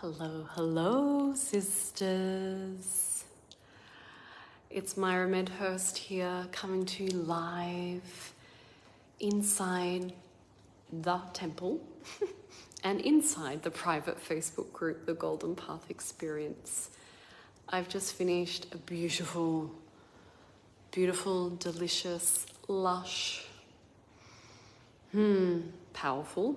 Hello, hello, sisters. It's Myra Medhurst here, coming to you live inside the temple and inside the private Facebook group, The Golden Path Experience. I've just finished a beautiful, delicious, lush, powerful,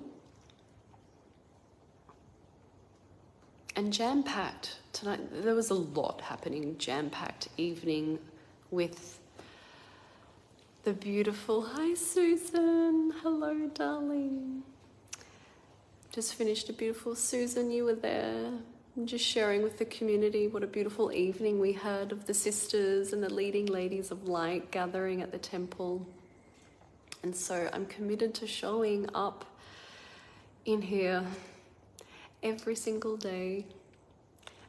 and jam-packed. Tonight there was a lot happening, jam-packed evening with the beautiful, hi Susan, hello darling. Just finished a beautiful, Susan, you were there. I'm just sharing with the community what a beautiful evening we had of the sisters and the leading ladies of light gathering at the temple. And so I'm committed to showing up in here every single day.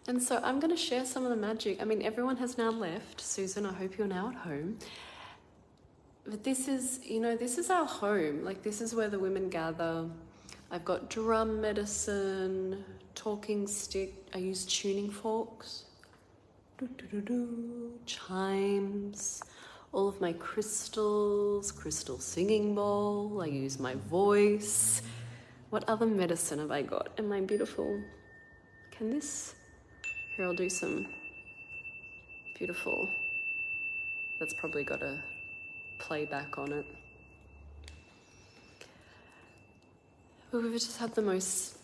And so I'm going to share some of the magic. I mean, everyone has now left. Susan, I hope you're now at home. But this is, this is our home. Like, this is where the women gather. I've got drum medicine, talking stick. I use tuning forks, chimes, all of my crystals, crystal singing bowl. I use my voice. What other medicine have I got? Am I beautiful? Can this? Here, I'll do some beautiful. That's probably got a playback on it. We've just had the most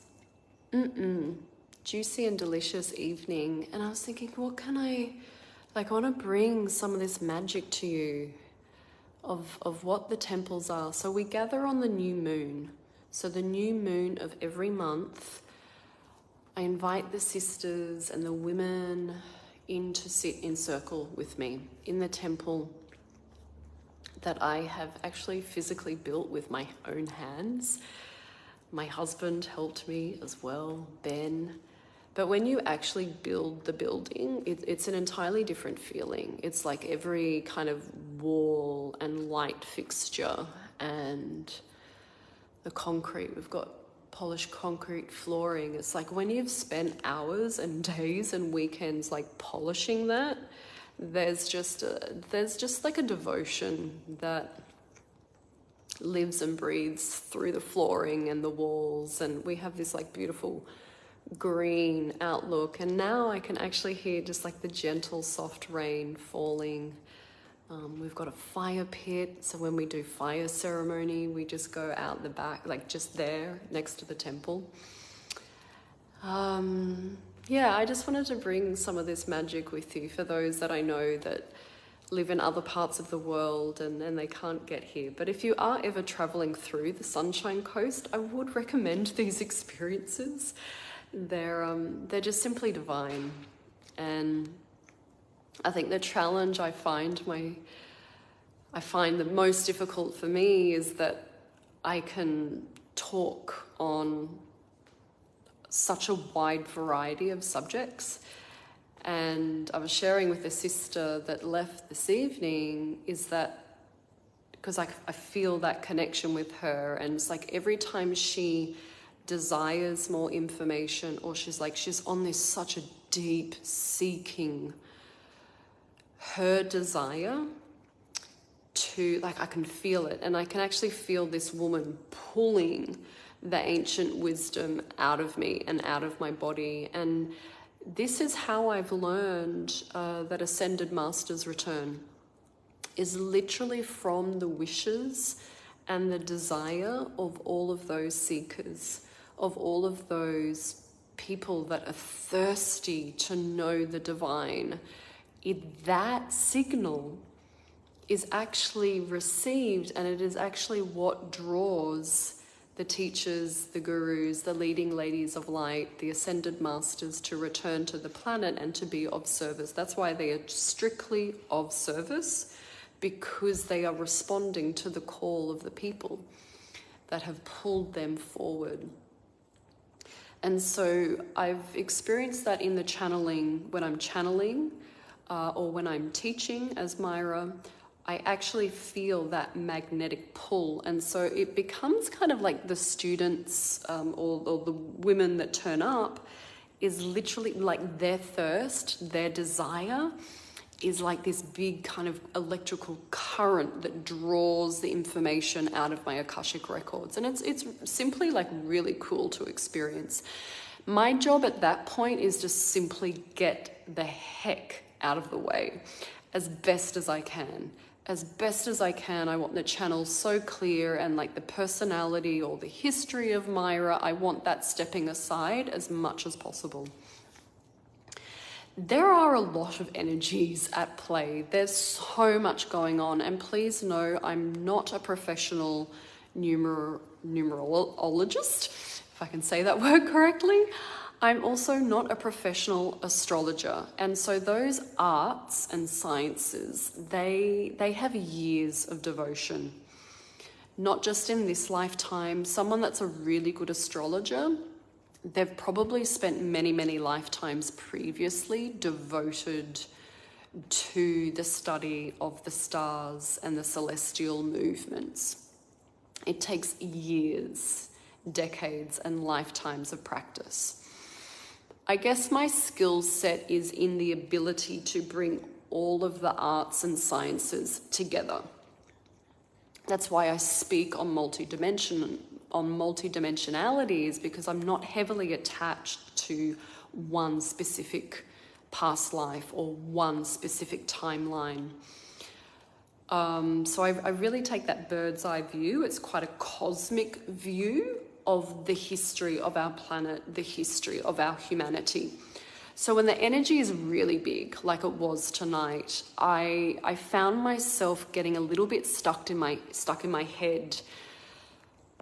juicy and delicious evening. And I was thinking, what can I want to bring some of this magic to you of what the temples are. So we gather on the new moon. So the new moon of every month, I invite the sisters and the women in to sit in circle with me in the temple that I have actually physically built with my own hands. My husband helped me as well, Ben. But when you actually build the building, it's an entirely different feeling. It's like every kind of wall and light fixture and the concrete, we've got polished concrete flooring. It's like when you've spent hours and days and weekends like polishing that, there's just like a devotion that lives and breathes through the flooring and the walls. And we have this like beautiful green outlook. And now I can actually hear just like the gentle, soft rain falling. We've got a fire pit, so when we do fire ceremony, we just go out the back, like just there next to the temple. I just wanted to bring some of this magic with you for those that I know that live in other parts of the world and they can't get here. But if you are ever traveling through the Sunshine Coast, I would recommend these experiences. They're just simply divine. And I think the challenge I find the most difficult for me is that I can talk on such a wide variety of subjects. And I was sharing with a sister that left this evening is that because I feel that connection with her, and it's like every time she desires more information or she's on this such a deep seeking, her desire to, I can feel it, and I can actually feel this woman pulling the ancient wisdom out of me and out of my body. And this is how I've learned that Ascended Masters return, is literally from the wishes and the desire of all of those seekers, of all of those people that are thirsty to know the divine. That signal is actually received, and it is actually what draws the teachers, the gurus, the leading ladies of light, the ascended masters to return to the planet and to be of service. That's why they are strictly of service, because they are responding to the call of the people that have pulled them forward. And so I've experienced that in the channeling, when I'm channeling, or when I'm teaching as Myra, I actually feel that magnetic pull. And so it becomes kind of like the students or the women that turn up is literally like their thirst, their desire is like this big kind of electrical current that draws the information out of my Akashic records. And it's simply like really cool to experience. My job at that point is just simply get the heck out of the way as best as I can. As best as I can, I want the channel so clear, and like the personality or the history of Myra, I want that stepping aside as much as possible. There are a lot of energies at play. There's so much going on, and please know I'm not a professional numerologist, if I can say that word correctly. I'm also not a professional astrologer, and so those arts and sciences, they have years of devotion. Not just in this lifetime. Someone that's a really good astrologer, they've probably spent many, many lifetimes previously devoted to the study of the stars and the celestial movements. It takes years, decades, and lifetimes of practice. I guess my skill set is in the ability to bring all of the arts and sciences together. That's why I speak on multidimensionality, is because I'm not heavily attached to one specific past life or one specific timeline. So I really take that bird's eye view. It's quite a cosmic view of the history of our planet, the history of our humanity. So when the energy is really big, like it was tonight, I found myself getting a little bit stuck in my head,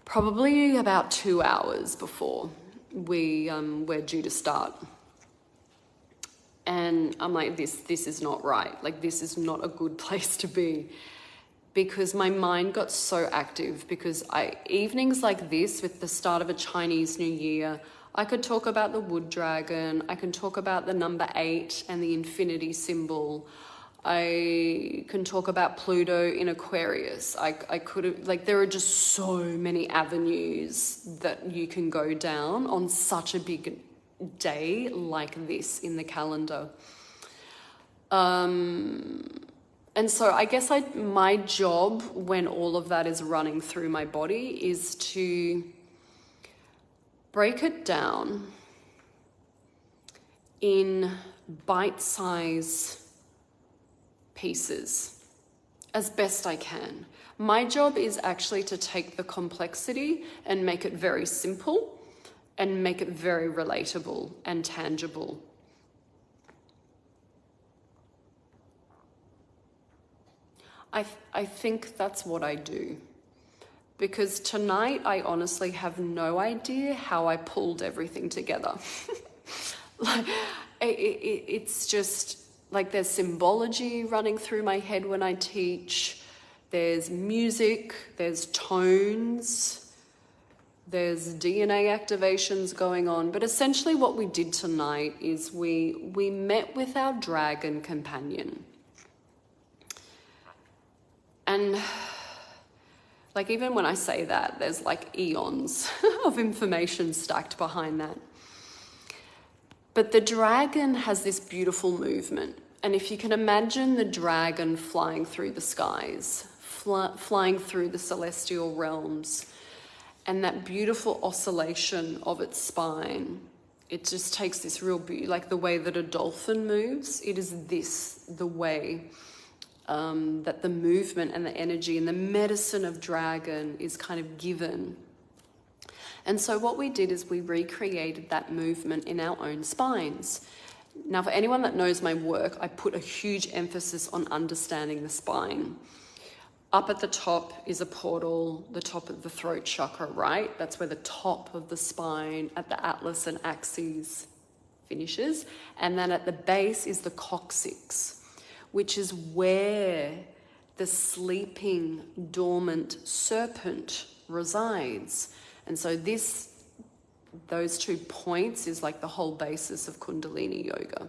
probably about 2 hours before we're due to start. And I'm like, this is not right. Like, this is not a good place to be, because my mind got so active. Because evenings like this, with the start of a Chinese New Year, I could talk about the wood dragon. I can talk about the number 8 and the infinity symbol. I can talk about Pluto in Aquarius. I could have, like, there are just so many avenues that you can go down on such a big day like this in the calendar. And so I guess my job when all of that is running through my body is to break it down in bite-size pieces as best I can. My job is actually to take the complexity and make it very simple and make it very relatable and tangible. I think that's what I do. Because tonight I honestly have no idea how I pulled everything together. Like, it's just like there's symbology running through my head when I teach. There's music, there's tones, there's DNA activations going on. But essentially what we did tonight is we met with our dragon companion. And like, even when I say that, there's like eons of information stacked behind that. But the dragon has this beautiful movement. And if you can imagine the dragon flying through the skies, flying through the celestial realms, and that beautiful oscillation of its spine, it just takes this real beauty, like the way that a dolphin moves. It is the way that the movement and the energy and the medicine of dragon is kind of given. And so what we did is we recreated that movement in our own spines. Now, for anyone that knows my work, I put a huge emphasis on understanding the spine. Up at the top is a portal, the top of the throat chakra, right? That's where the top of the spine at the atlas and axis finishes. And then at the base is the coccyx, which is where the sleeping, dormant serpent resides. And so those 2 points is like the whole basis of Kundalini yoga.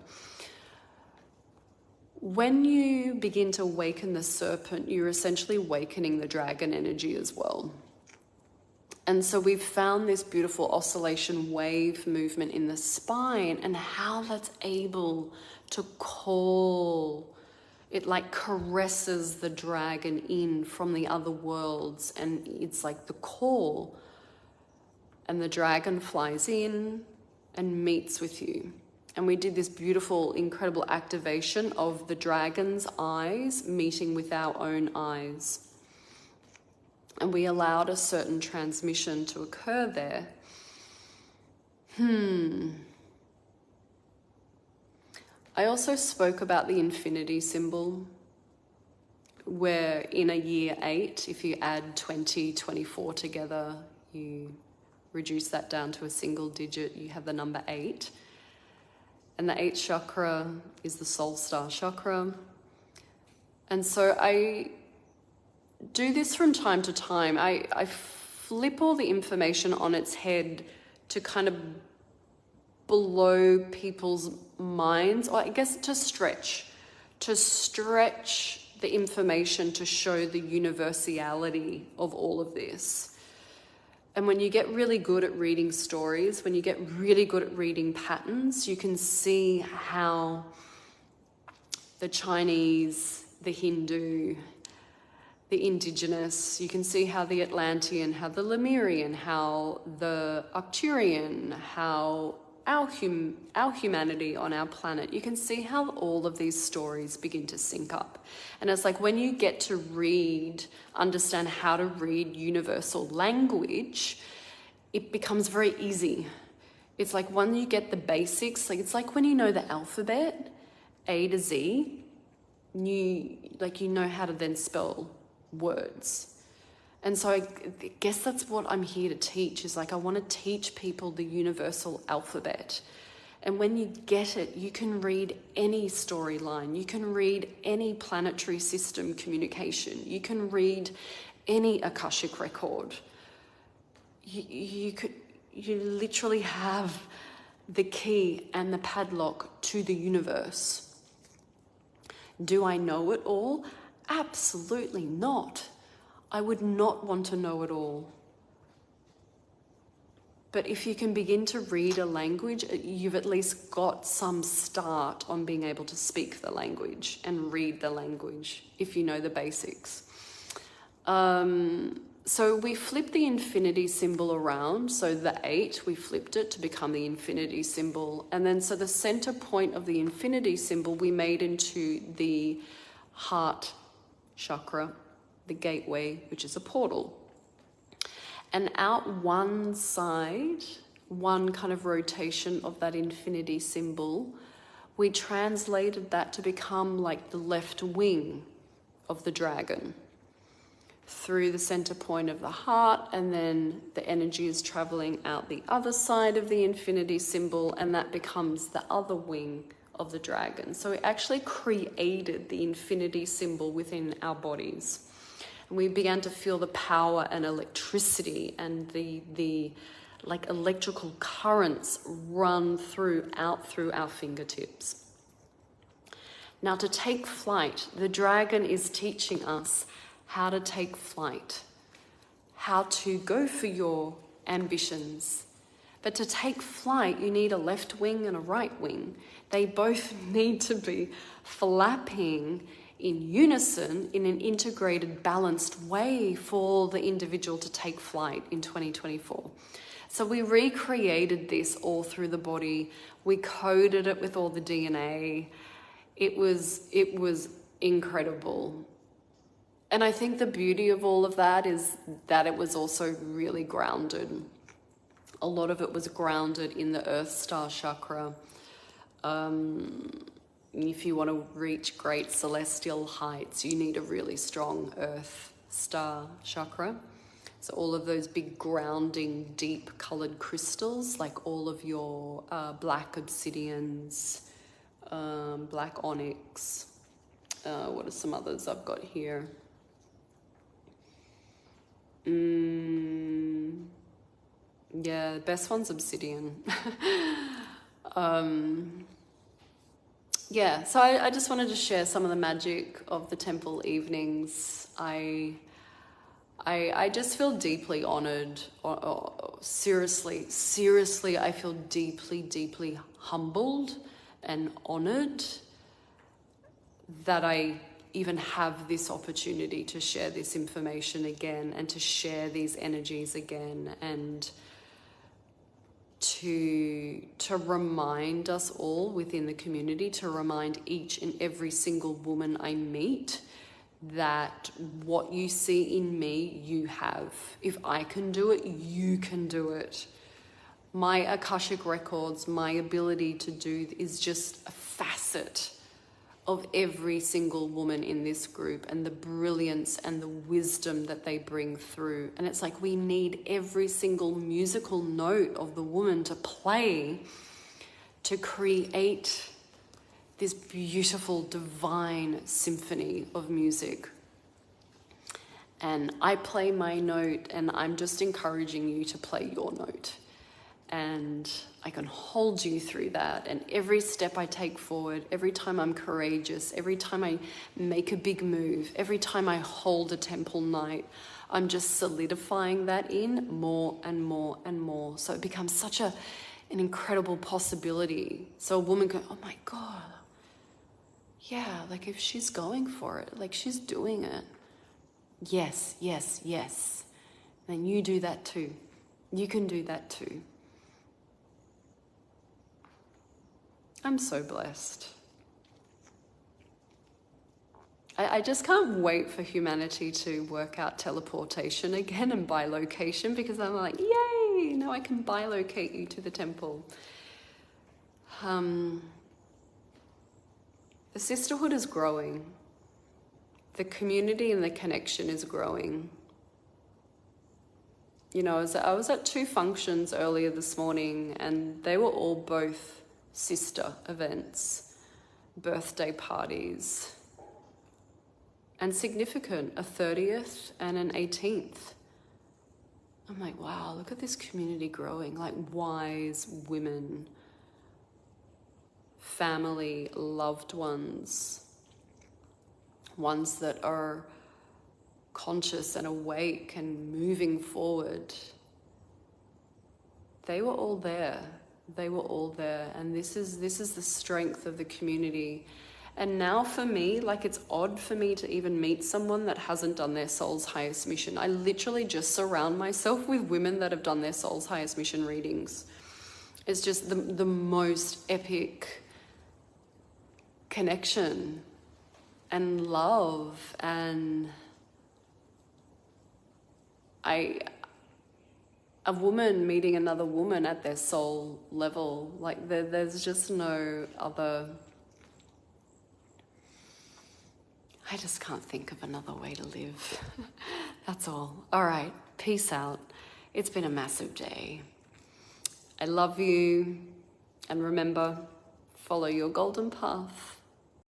When you begin to awaken the serpent, you're essentially awakening the dragon energy as well. And so we've found this beautiful oscillation wave movement in the spine, and how that's able to call, it like caresses the dragon in from the other worlds, and it's like the call, and the dragon flies in and meets with you. And we did this beautiful, incredible activation of the dragon's eyes meeting with our own eyes. And we allowed a certain transmission to occur there. I also spoke about the infinity symbol, where in a year 8, if you add 20, 24 together, you reduce that down to a single digit, you have the number 8. And the 8th chakra is the soul star chakra. And so I do this from time to time. I flip all the information on its head to kind of blow people's minds, or I guess to stretch the information to show the universality of all of this. And when you get really good at reading stories, when you get really good at reading patterns, you can see how the Chinese, the Hindu, the indigenous, you can see how the Atlantean, how the Lemurian, how the Arcturian, how our humanity on our planet, you can see how all of these stories begin to sync up. And it's like when you get to understand how to read universal language, it becomes very easy. It's like when you get the basics, like it's like when you know the alphabet, A to Z, you know how to then spell words. And so I guess that's what I'm here to teach, is like I want to teach people the universal alphabet. And when you get it, you can read any storyline, you can read any planetary system communication, you can read any Akashic record. You literally have the key and the padlock to the universe. Do I know it all? Absolutely not. I would not want to know it all. But if you can begin to read a language, you've at least got some start on being able to speak the language and read the language, if you know the basics. So we flipped the infinity symbol around. So the 8, we flipped it to become the infinity symbol. And then so the center point of the infinity symbol, we made into the heart chakra, the gateway, which is a portal. And out one side, one kind of rotation of that infinity symbol, we translated that to become like the left wing of the dragon through the center point of the heart, and then the energy is traveling out the other side of the infinity symbol, and that becomes the other wing of the dragon. So we actually created the infinity symbol within our bodies. And we began to feel the power and electricity and the like electrical currents run out through our fingertips. Now, to take flight, the dragon is teaching us how to take flight, how to go for your ambitions. But to take flight, you need a left wing and a right wing. They both need to be flapping in unison in an integrated, balanced way for the individual to take flight in 2024. So we recreated this all through the body. We coded it with all the DNA. It was incredible. And I think the beauty of all of that is that it was also really grounded. A lot of it was grounded in the Earth Star chakra. If you want to reach great celestial heights, you need a really strong Earth Star chakra. So all of those big grounding, deep colored crystals, like all of your black obsidians, black onyx. What are some others I've got here? Yeah, the best one's obsidian. Yeah, so I just wanted to share some of the magic of the temple evenings. I I just feel deeply honored. Seriously, I feel deeply humbled and honored that I even have this opportunity to share this information again and to share these energies again, and to remind us all within the community, to remind each and every single woman I meet that what you see in me, you have. If I can do it, you can do it. My Akashic records, my ability to do is just a facet of every single woman in this group, and the brilliance and the wisdom that they bring through. And it's like we need every single musical note of the woman to play to create this beautiful divine symphony of music. And I play my note, and I'm just encouraging you to play your note. And I can hold you through that. And every step I take forward, every time I'm courageous, every time I make a big move, every time I hold a temple night, I'm just solidifying that in more and more and more. So it becomes such an incredible possibility. So a woman goes, oh my God, yeah, like if she's going for it, like she's doing it. Yes. And you do that too. You can do that too. I'm so blessed. I just can't wait for humanity to work out teleportation again and bilocation, because I'm like, yay, now I can bilocate you to the temple. The sisterhood is growing. The community and the connection is growing. You know, I was at 2 functions earlier this morning, and they were all both sister events, birthday parties, and significant, a 30th and an 18th. I'm like, wow, look at this community growing, like wise women, family, loved ones, ones that are conscious and awake and moving forward. They were all there. They were all there. And this is the strength of the community. And now for me, like, it's odd for me to even meet someone that hasn't done their soul's highest mission. I literally just surround myself with women that have done their soul's highest mission readings. It's just the most epic connection and love. And a woman meeting another woman at their soul level, like there's just no other. I just can't think of another way to live. That's all. All right, peace out. It's been a massive day. I love you, and remember, follow your golden path.